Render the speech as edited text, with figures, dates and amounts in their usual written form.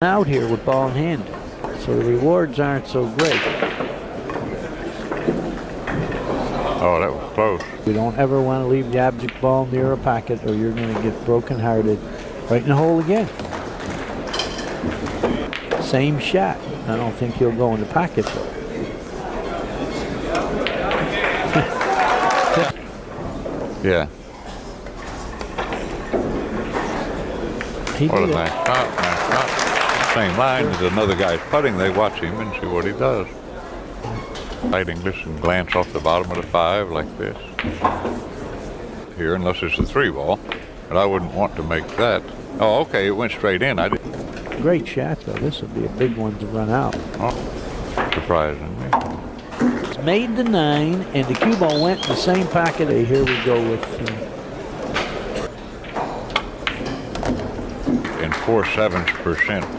out here with ball in hand, so the rewards aren't so great. Oh, that was close. You don't ever want to leave the object ball near a pocket or you're going to get broken-hearted right in the hole again. Same shot. I don't think he'll go in the pocket though. Yeah. He What a did it. nice shot, nice shot. Same line as another guy's putting. They watch him and see what he does. Light English and glance off the bottom of the 5 like this. Here, unless it's a 3 ball. But I wouldn't want to make that. Oh, okay, it went straight in. I didn't. Great shot though. This would be a big one to run out. Oh, surprisingly. It's made the 9 and the cue ball went in the same pocket. Hey, here we go with In 4/7%